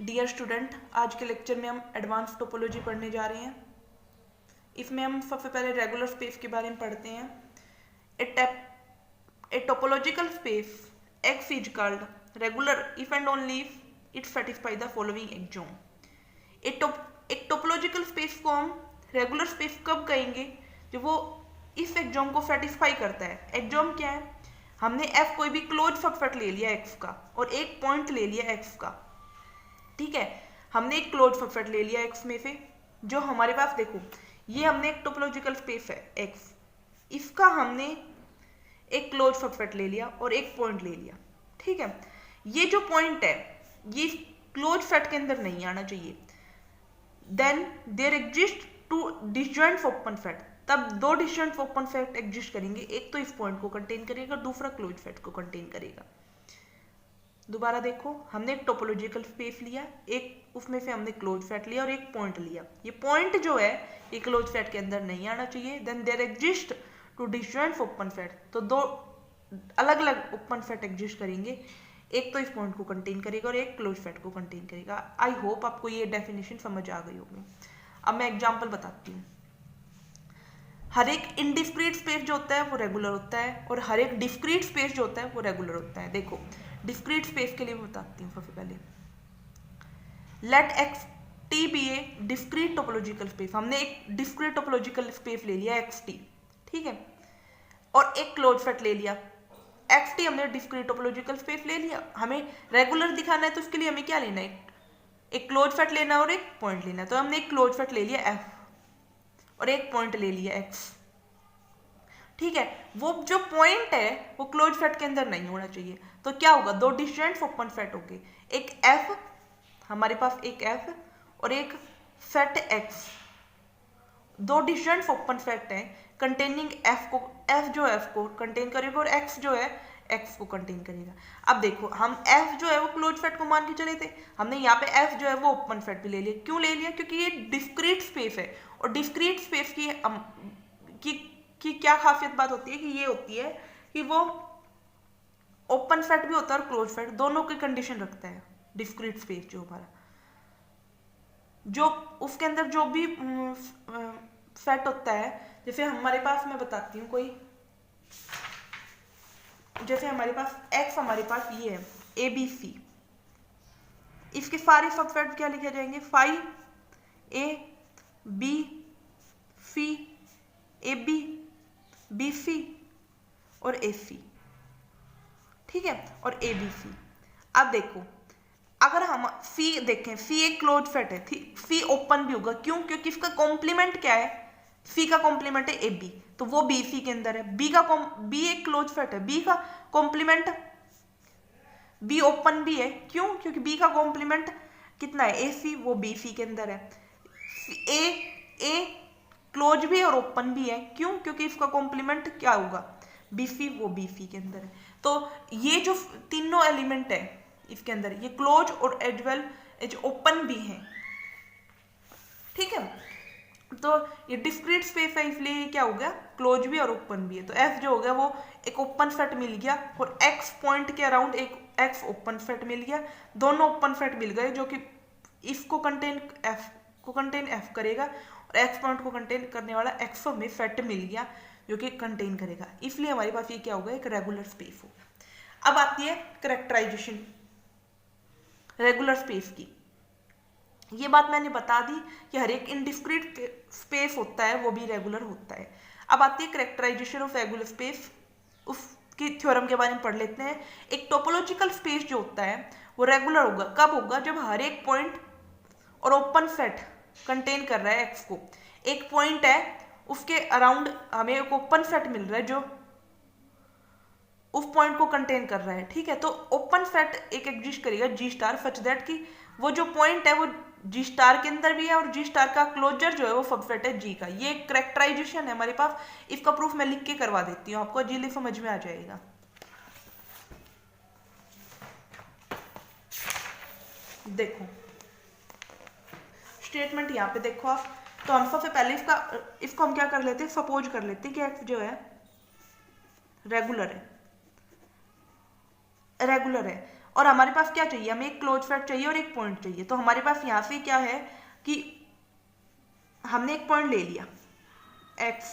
Dear student, आज के lecture में हम एडवांस टोपोलॉजी पढ़ने जा रहे हैं। इसमें हम सबसे पहले रेगुलर स्पेस के बारे में पढ़ते हैं। A topological space x is called regular if and only if it satisfy the following axiom. एक टोपोलॉजिकल स्पेस को हम रेगुलर स्पेस कब कहेंगे? जब वो इस एक्सियोम को सेटिस्फाई करता है। एक्सियोम क्या है? हमने एफ कोई भी क्लोज सबसेट ले लिया एक्स का और एक पॉइंट ले लिया एक्स का, ठीक है। हमने एक क्लोज सबसेट ले लिया एक्स में से, जो हमारे पास देखो ये हमने एक टोपोलॉजिकल स्पेस है एक्स, इसका हमने एक क्लोज सबसेट ले लिया और एक पॉइंट ले लिया, ठीक है। ये जो पॉइंट है ये क्लोज सेट के अंदर नहीं आना चाहिए। Then there exist two disjoint open set, तब दो डिसजॉइंट ओपन सेट एग्जिस्ट करेंगे, एक तो इस पॉइंट को कंटेन करेगा, दूसरा क्लोज सेट को कंटेन करेगा। दोबारा देखो, हमने एक टोपोलॉजिकल स्पेस लिया, एक उसमें से हमने क्लोज सेट लिया और एक पॉइंट लिया। ये पॉइंट जो है ये क्लोज सेट के अंदर नहीं आना चाहिए। Then there exist two disjoint open set, तो दो अलग अलग ओपन सेट एग्जिस्ट करेंगे, एक तो इस पॉइंट को कंटेन करेगा और एक क्लोज सेट को कंटेन करेगा। आई होप आपको ये डेफिनेशन समझ आ गई होगी। अब मैं एग्जाम्पल बताती हूँ। हर एक इनडिस्क्रीट स्पेस जो होता है वो रेगुलर होता है और हर एक डिस्क्रीट स्पेस जो होता है वो रेगुलर होता है। देखो डिस्क्रीट स्पेस के लिए मैं बताती हूँ। सबसे पहले लेट एक्स टी बी ए डिस्क्रीट टोपोलॉजिकल स्पेस। हमने एक डिस्क्रीट टोपोलॉजिकल स्पेस ले लिया एक्स टी, ठीक है, और एक क्लोज सेट ले लिया एक्स टी। हमने डिस्क्रीट टोपोलॉजिकल स्पेस ले लिया, हमें रेगुलर दिखाना है तो उसके लिए हमें क्या लेना है? एक क्लोज सेट लेना है और एक पॉइंट लेना है। तो हमने एक क्लोज सेट ले लिया एफ और एक पॉइंट ले लिया एक्स, ठीक है। वो जो पॉइंट है वो क्लोज सेट के अंदर नहीं होना चाहिए। तो क्या होगा? दो डिसजॉइंट ओपन सेट होंगे, एक एफ, हमारे पास एक एफ और एक सेट एक्स। दो डिसजॉइंट ओपन सेट है कंटेनिंग एफ को, एफ जो है एफ को कंटेन करेगा और एक्स जो है एक्स को कंटेन करेगा। अब देखो हम एफ जो है वो क्लोज सेट को मान के चले थे, हमने यहाँ पे एफ जो है वो ओपन सेट भी ले लिया। क्यों ले लिया? क्योंकि ये डिस्क्रीट स्पेस है और डिस्क्रीट स्पेस की क्या खासियत बात होती है कि ये होती है कि वो ओपन सेट भी होता है और क्लोज सेट, दोनों की कंडीशन रखता है। डिस्क्रीट स्पेस जो हमारा, जो उसके अंदर जो भी सेट होता है, जैसे हमारे पास, मैं बताती हूँ कोई, जैसे हमारे पास एक्स, हमारे पास ये है ए बी सी, इसके सारे सबसेट क्या लिखे जाएंगे? Five A B C, A B, B C और ए सी, ठीक है, और ए बी सी। अब देखो अगर हम सी देखें, सी एक क्लोज सेट है, सी ओपन भी होगा। क्यों? क्योंकि इसका कॉम्प्लीमेंट क्या है? सी का कॉम्प्लीमेंट है ए बी, तो वो बी सी के अंदर है। बी एक क्लोज सेट है, बी का कॉम्प्लीमेंट बी ओपन भी है। क्यों? क्योंकि बी का कॉम्प्लीमेंट कितना है? ए सी, वो बी सी के अंदर है। ए क्लोज भी और ओपन भी है। क्यों? क्योंकि इसका कॉम्प्लीमेंट क्या होगा? बी सी, वो बी सी के अंदर है। तो ये जो तीनों एलिमेंट है इसके अंदर, ये क्लोज और एज वेल एज ओपन भी है, ठीक है। तो ये डिस्क्रीट स्पेस है, इसलिए क्या हो गया? क्लोज भी और ओपन भी है। तो एफ जो हो गया वो एक ओपन सेट मिल गया और एक्स पॉइंट के अराउंड एक एक्स ओपन सेट मिल गया। दोनों ओपन सेट मिल गए जो कि इसको कंटेन एफ करेगा और एक्स पॉइंट को कंटेन करने वाला एक्स में सेट मिल गया जो कि कंटेन करेगा। इसलिए हमारे पास ये क्या होगा? एक रेगुलर स्पेस होगा। अब आती है कैरेक्टराइजेशन रेगुलर स्पेस की। ये बात मैंने बता दी कि हर एक इनडिस्क्रीट स्पेस होता है वो भी रेगुलर होता है। अब आती है कैरेक्टराइजेशन ऑफ रेगुलर स्पेस, उसकी थ्योरम के बारे में पढ़ लेते हैं। एक टोपोलॉजिकल स्पेस जो होता है वो रेगुलर होगा कब होगा? जब हर एक पॉइंट और ओपन सेट कंटेन कर रहा है एक्स को। एक पॉइंट है, उसके अराउंड हमें एक ओपन सेट मिल रहा है जो उस पॉइंट को कंटेन कर रहा है, ठीक है। तो ओपन सेट एक एग्जिस्ट करेगा जी स्टार, सच दैट कि वो जो पॉइंट है वो जी स्टार के अंदर भी है और जी स्टार का क्लोजर जो है वो सबसेट है जी का। ये कैरेक्टराइजेशन है हमारे पास। इसका प्रूफ मैं लिख के करवा देती हूँ, आपको जल्दी समझ में आ जाएगा। देखो स्टेटमेंट यहाँ पे देखो आप। तो हम सबसे पहले इसको हम क्या कर लेते हैं? सपोज कर लेते हैं कि एक्स जो है रेगुलर है और हमारे पास क्या चाहिए, हमें एक क्लोज सेट चाहिए और एक पॉइंट चाहिए। तो हमारे पास यहाँ से क्या है कि हमने एक पॉइंट ले लिया x,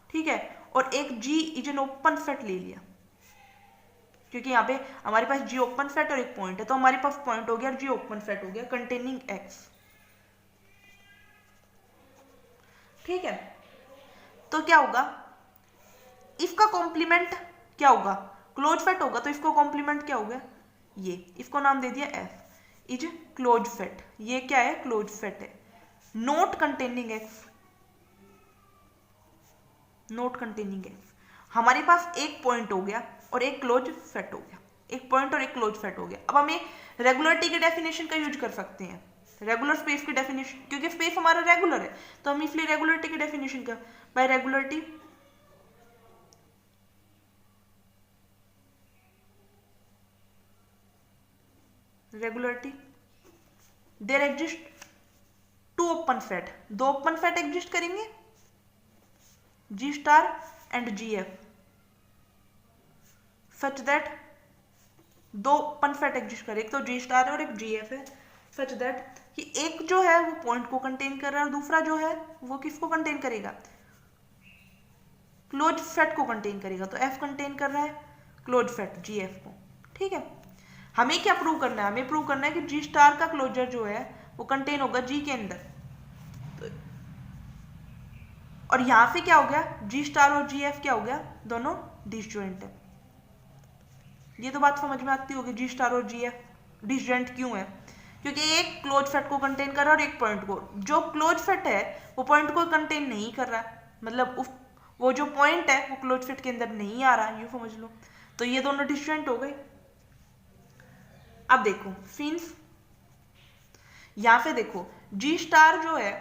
ठीक है, और एक g is an open set ले लिया, क्योंकि यहाँ पे हमारे पास g ओपन सेट और एक पॉइंट है, तो हमारे पास पॉइंट हो गया, g ओपन सेट हो गया कंटेनिंग x, ठीक है। तो क्या होगा, इसका कॉम्प्लीमेंट क्या होगा, क्लोज सेट होगा, तो इसको कॉम्प्लीमेंट क्या हो गया, ये, इसको नाम दे दिया f इज क्लोज सेट। ये क्या है, क्लोज सेट है, not containing x, not containing x। हमारे पास एक पॉइंट हो गया और एक क्लोज सेट हो गया, एक पॉइंट और एक क्लोज सेट हो गया। अब हमें रेगुलरिटी के डेफिनेशन का यूज कर सकते हैं, रेगुलर स्पेस की डेफिनेशन, क्योंकि स्पेस हमारा रेगुलर है, तो हम इसलिए रेगुलरिटी की डेफिनेशन का, by regularity there exist two open set, दो ओपन सेट एग्जिस्ट करेंगे, G star and GF, such that दो ओपन सेट एग्जिस्ट करे, एक तो G स्टार है और एक GF है, सच दैट कि एक जो है वो पॉइंट को कंटेन कर रहा है और दूसरा जो है वो किसको कंटेन करेगा, क्लोज सेट को कंटेन करेगा। तो F कंटेन कर रहा है क्लोज सेट GF को, ठीक है। हमें क्या प्रूव करना है, हमें प्रूव करना है कि G स्टार का क्लोजर जो है वो कंटेन होगा G के अंदर, और यहां से क्या हो गया, G स्टार और GF क्या हो गया, दोनों डिसजॉइंट है। ये तो बात समझ में आती होगी, G स्टार और GF डिसजॉइंट क्यों है, क्योंकि एक क्लोज सेट को कंटेन कर रहा है और एक पॉइंट को, जो क्लोज सेट है वो पॉइंट को कंटेन नहीं कर रहा, मतलब वो जो पॉइंट है वो क्लोज सेट के अंदर नहीं आ रहा, यूं समझ लो। तो ये दोनों डिसजॉइंट हो गए। अब देखो सिंस यहां से देखो G स्टार जो है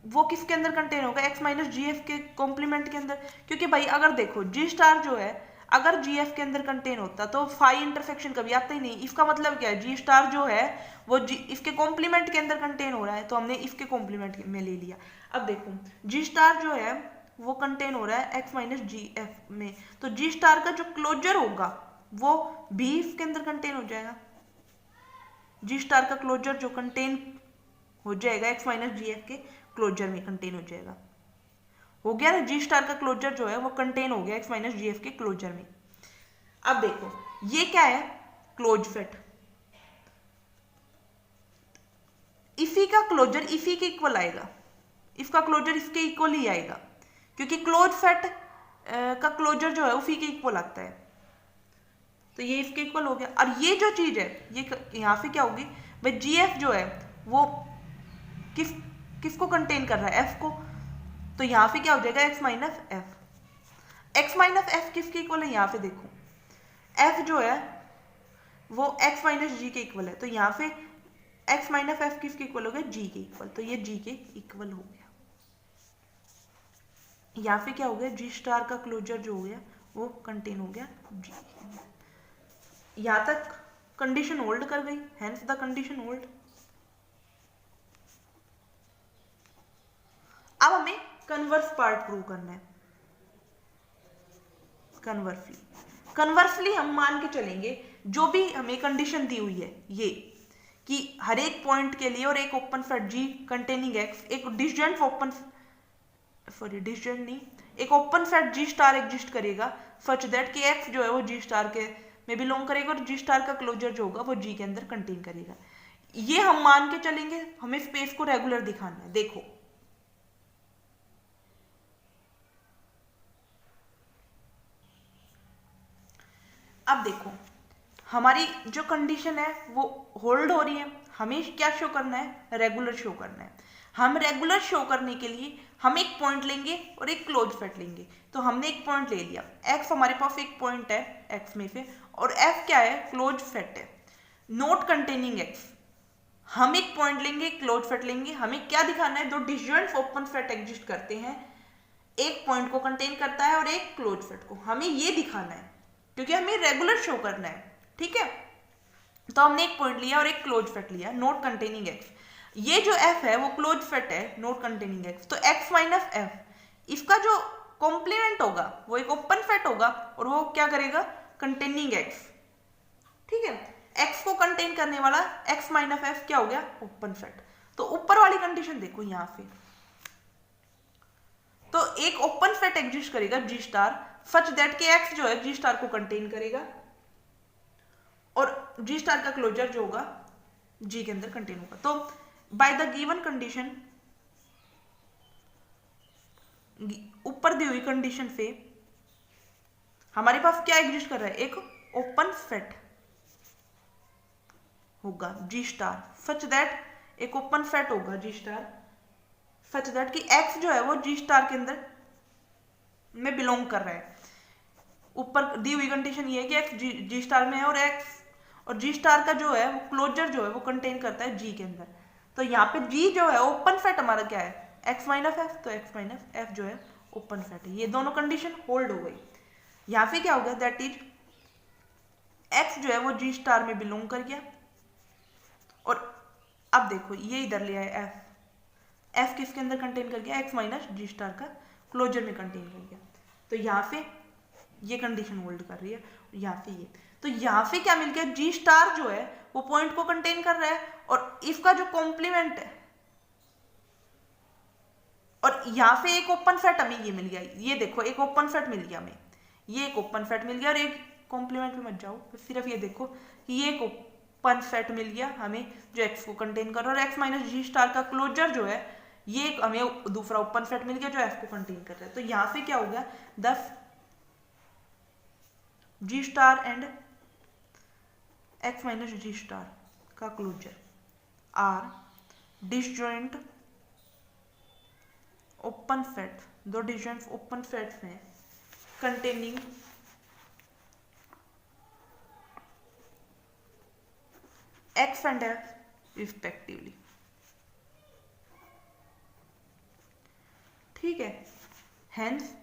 वो किसके अंदर कंटेन होगा, x माइनस GF के कॉम्प्लीमेंट के अंदर, क्योंकि भाई अगर देखो G स्टार जो है अगर GF के अंदर कंटेन होता तो फाई इंटरसेक्शन कभी आता ही नहीं। इसका मतलब क्या है, G स्टार जो है वो इसके कॉम्प्लीमेंट के अंदर कंटेन हो रहा है, तो हमने इसके कॉम्प्लीमेंट में ले लिया। अब देखो G स्टार जो है वो कंटेन हो रहा है x माइनस GF में, तो G स्टार का जो क्लोजर होगा वो भी इसके अंदर कंटेन हो जाएगा, G स्टार का क्लोजर जो कंटेन हो जाएगा x माइनस GF के क्लोजर में कंटेन हो जाएगा, हो गया ना, G स्टार का क्लोजर जो है वो कंटेन हो गया x माइनस GF के क्लोजर में। अब देखो ये क्या है, क्लोज सेट, इसी का क्लोजर इसी के इक्वल आएगा, इसका क्लोजर इसके इक्वल ही आएगा, क्योंकि क्लोज सेट का क्लोजर जो है उसी के इक्वल आता है, तो ये इसके इक्वल हो गया। और ये जो चीज है ये यहाँ से क्या होगी भाई, GF जो है वो किसको कंटेन कर रहा है, F को, तो यहाँ पे क्या हो जाएगा x minus F, x minus F किसके इक्वल है, यहाँ पे देखो f जो है वो x माइनस जी के इक्वल है, तो यहाँ पे x माइनस एफ किसके इक्वल हो गया, g के इक्वल, तो ये g के इक्वल हो गया। यहाँ पे क्या हो गया, G स्टार का क्लोजर जो हो गया वो कंटेन हो गया G। यहाँ तक कंडीशन होल्ड कर गई, हेंस द कंडीशन होल्ड। अब हमें कन्वर्स पार्ट प्रूव करना है। कन्वर्सली हम मान के चलेंगे जो भी हमें कंडीशन दी हुई है ये कि हर एक पॉइंट के लिए और एक open set G containing X, एक डिसजॉइंट ओपन डिसजॉइंट नहीं, एक open set G star exist करेगा सच दैट कि X जो है वो G स्टार के में बिलोंग करेगा और G स्टार का क्लोजर जो होगा वो G के अंदर कंटेन करेगा। ये हम मान के चलेंगे, हमें स्पेस को रेगुलर दिखाना है। देखो अब देखो हमारी जो कंडीशन है वो होल्ड हो रही है, हमें क्या शो करना है, रेगुलर शो करना है। हम रेगुलर शो करने के लिए हम एक पॉइंट लेंगे और एक क्लोज सेट लेंगे, तो हमने एक पॉइंट ले लिया, x हमारे पास एक पॉइंट है x में से, और f क्या है, क्लोज सेट है नॉट कंटेनिंग x। हम एक पॉइंट लेंगे, क्लोज सेट लेंगे, हमें क्या दिखाना है, दो डिसजॉइंट ओपन सेट एग्जिस्ट करते हैं, एक पॉइंट को कंटेन करता है और एक क्लोज सेट को, हमें ये दिखाना है क्योंकि हमें रेगुलर शो करना है। ठीक है, तो हमने एक पॉइंट लिया और एक क्लोज सेट लिया नॉट कंटेनिंग x। ये जो f है वो क्लोज सेट है नॉट कंटेनिंग x, तो x माइनस एफ इसका जो कॉम्प्लीमेंट होगा वो एक ओपन सेट होगा और वो क्या करेगा, कंटेनिंग x। ठीक है, एक्स को कंटेन करने वाला एक्स माइनस एफ क्या हो गया, ओपन सेट। तो ऊपर वाली कंडीशन देखो यहां पे, तो एक ओपन सेट एग्जिस्ट करेगा जी स्टार सच दैट कि एक्स जो है जी स्टार को कंटेन करेगा और जी स्टार का क्लोजर जो होगा जी के अंदर कंटेन होगा। तो बाय द गिवन कंडीशन, ऊपर दी हुई कंडीशन से हमारे पास क्या एग्जिस्ट कर रहा है, एक ओपन सेट होगा जी स्टार सच दैट, एक ओपन सेट होगा जी स्टार सच दैट कि एक्स जो है वो जी स्टार के अंदर में बिलोंग कर रहा है। ऊपर दी हुई कंडीशन ये है कि एक्स जी स्टार में है और एक्स और जी स्टार का जो है वो क्लोजर जो है वो कंटेन करता है जी के अंदर। तो यहाँ पे जी जो है ओपन सेट हमारा क्या है, एक्स माइनस एफ, तो एक्स माइनस एफ जो है ओपन सेट है। ये दोनों कंडीशन होल्ड हो गई। यहाँ पे क्या हो गया, दैट इज एक्स जो है वो जी स्टार में बिलोंग कर गया और अब देखो ये इधर ले आए एफ, एफ किसके अंदर कंटेन कर गया, एक्स माइनस जी स्टार का क्लोजर में कंटेन कर गया। तो यहाँ पे ये कंडीशन होल्ड कर रही है, यहाँ पे ये, तो यहाँ पे क्या मिल गया, जी स्टार जो है वो पॉइंट को कंटेन कर रहा है और इसका जो कॉम्प्लीमेंट है, और यहाँ पे एक ओपन सेट हमें ये मिल गया, ये देखो एक ओपन सेट मिल गया हमें, ये एक ओपन सेट मिल गया और एक कॉम्प्लीमेंट में मत जाओ, सिर्फ ये देखो कि ये एक ओपन सेट मिल गया हमें जो एक्स को कंटेन कर रहा है और एक्स माइनस जी स्टार का क्लोजर जो है ये एक हमें दूसरा ओपन सेट मिल गया जो एफ को कंटेन कर रहा है। तो यहाँ पे क्या हो गया, thus G star and x minus G star का closure are disjoint open set, दो डिसजॉइंट ओपन सेट्स हैं containing x and F respectively. ठीक है, हेंस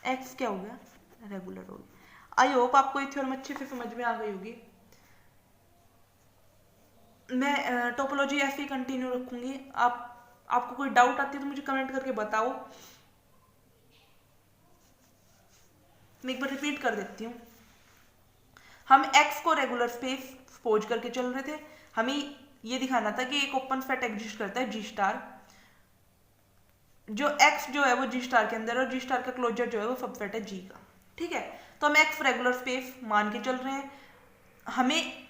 एक्स क्या हो गया, रेगुलर हो गया। आई होप आपको ये थ्योरम अच्छे से समझ में आ गई होगी। मैं टोपोलॉजी ऐसे ही कंटिन्यू रखूंगी। आपको कोई डाउट आती है तो मुझे कमेंट करके बताओ। मैं एक बार रिपीट कर देती हूँ। हम एक्स को रेगुलर स्पेस सपोज करके चल रहे थे, हमें ये दिखाना था कि एक ओपन सेट एग्जिस्ट करता है जी स्टार, जो एक्स जो है वो जी स्टार के अंदर और जी स्टार का क्लोजर जो है वो सबसेट है जी का। ठीक है, तो हम एक्स रेगुलर स्पेस मान के चल रहे हैं, हमें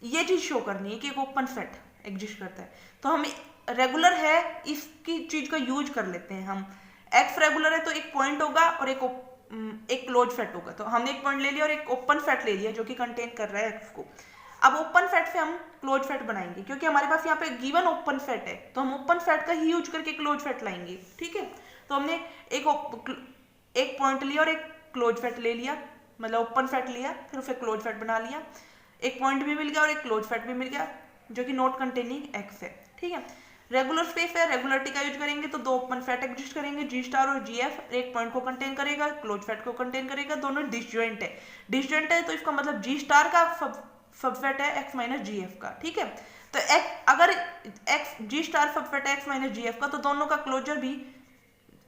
ये चीज शो करनी है कि एक ओपन सेट एग्जिस्ट करता है। तो हमें रेगुलर है इसकी चीज का यूज कर लेते हैं हम। एक्स रेगुलर है तो एक पॉइंट होगा और एक क्लोज सेट होगा। तो हमने एक पॉइंट ले लिया और एक ओपन सेट ले लिया जो कि कंटेन कर रहा है एक्स को। अब ओपन सेट से हम क्लोज सेट बनाएंगे क्योंकि हमारे पास यहाँ पे गिवन ओपन सेट है, तो हम ओपन सेट का ही यूज करके क्लोज सेट लाएंगे। ठीक है, तो हमने एक पॉइंट लिया और एक क्लोज सेट ले लिया, मतलब ओपन सेट लिया फिर उसे क्लोज सेट बना लिया। एक पॉइंट भी मिल गया और एक क्लोज सेट भी मिल गया जो कि नॉट कंटेनिंग एक्स है। ठीक है, रेगुलर स्पेस है, रेगुलरिटी का यूज करेंगे तो दो ओपन सेट एग्जिस्ट करेंगे, जी स्टार और जी एफ। एक पॉइंट को कंटेन करेगा, क्लोज सेट को कंटेन करेगा, दोनों डिसजॉइंट है। डिसजॉइंट है तो इसका मतलब जी स्टार का सबसेट है एक्स माइनस जी एफ का। ठीक है, तो अगर एक्स जी स्टार सबसेट है एक्स माइनस जी एफ का, तो दोनों का क्लोजर भी,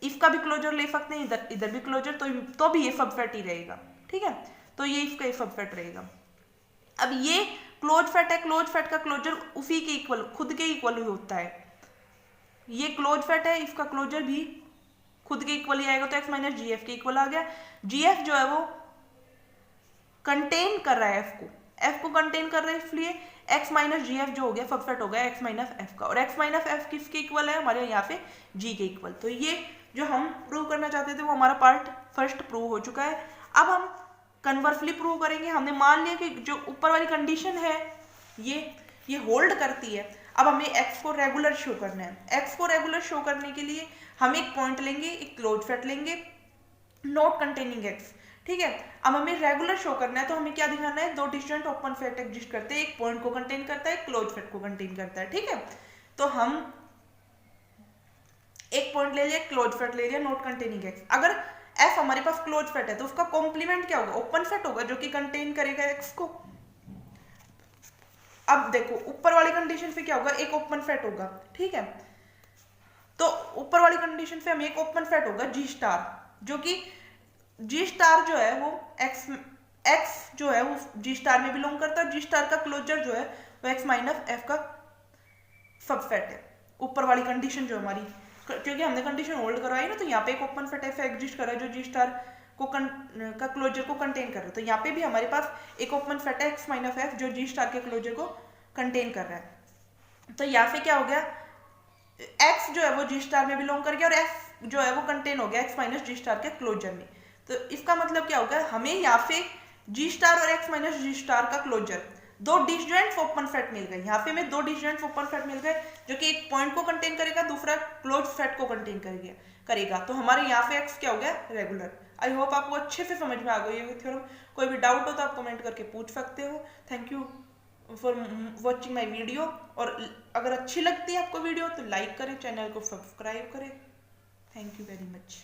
इसका भी क्लोजर ले सकते हैं, इधर भी क्लोजर, तो भी ये सबसेट ही रहेगा। ठीक है, तो ये इसका सबसेट रहेगा। अब ये क्लोज सेट है, क्लोज सेट का क्लोजर उसी के इक्वल, खुद के इक्वल होता है। ये क्लोज सेट है, इसका क्लोजर भी खुद के इक्वल ही आएगा, तो एक्स माइनस जी एफ के इक्वल आ गया। जी एफ जो है वो कंटेन कर रहा है एफ को कंटेन कर रहा है, इसलिए एक्स माइनस जी एफ जो हो गया सबसेट हो गया एक्स माइनस एफ का। और एक्स माइनस एफ किसके इक्वल है, हमारे यहाँ पे जी के इक्वल। तो ये जो हम प्रूव करना चाहते थे वो हमारा पार्ट फर्स्ट प्रूव हो चुका है। अब हम कन्वर्सली प्रूव करेंगे। हमने मान लिया कि जो ऊपर वाली कंडीशन है ये होल्ड करती है। अब हमें एक्स को रेगुलर शो करना है। एक्स को रेगुलर शो करने के लिए हम एक पॉइंट लेंगे, एक क्लोज सेट लेंगे नॉट कंटेनिंग एक्स। ठीक है, अब हमें रेगुलर शो करना है तो हमें क्या दिखाना है, दो डिस्टेंट ओपन सेट एग्जिस्ट करते हैं, एक पॉइंट को कंटेन करता है, एक क्लोज सेट को कंटेन करता है। ठीक है, तो हम एक पॉइंट ले लिया, क्लोज सेट ले लिया नॉट कंटेनिंग एक्स। अगर एफ हमारे पास क्लोज सेट है तो उसका कॉम्प्लीमेंट क्या होगा, ओपन सेट होगा जो कि कंटेन करेगा एक्स को। अब देखो ऊपर वाली कंडीशन पे क्या होगा, एक ओपन सेट होगा। ठीक है, तो ऊपर वाली कंडीशन पे हमें एक ओपन सेट होगा जी स्टार, जो कि जी स्टार जो है वो एक्स जो है वो जी स्टार में बिलोंग करता है, जी स्टार का क्लोजर जो है वो एक्स माइनस एफ का सबसेट है। ऊपर वाली कंडीशन जो हमारी, क्योंकि हमने कंडीशन होल्ड करवाई ना, तो यहाँ पे एक ओपन सेट एफ एग्जिस्ट कर रहा है जो जी स्टार को का क्लोजर को कंटेन कर रहा है। तो यहाँ पे भी हमारे पास एक ओपन सेट है एक्स माइनस एफ जो जी स्टार के क्लोजर को कंटेन कर रहा है। तो यहाँ पे क्या हो गया, एक्स जो है वो जी स्टार में बिलोंग कर गया और एफ जो है वो कंटेन हो गया एक्स माइनस जी स्टार के क्लोजर में। तो इसका मतलब क्या होगा, हमें यहाँ पे जी स्टार और एक्स माइनस जी स्टार का क्लोजर दो डिसजॉइंट ओपन सेट मिल गए। यहाँ पे हमें दो डिसजॉइंट ओपन सेट मिल गए जो कि एक पॉइंट को कंटेन करेगा, दूसरा क्लोज सेट को कंटेन करेगा। तो हमारे यहाँ पे एक्स क्या हो गया, रेगुलर। आई होप आपको अच्छे से समझ में आ गई है थ्योरम। कोई भी डाउट हो तो आप कमेंट करके पूछ सकते हो। Thank you for watching my video. और अगर अच्छी लगती है आपको वीडियो तो लाइक करें, चैनल को सब्सक्राइब करें। Thank you very much.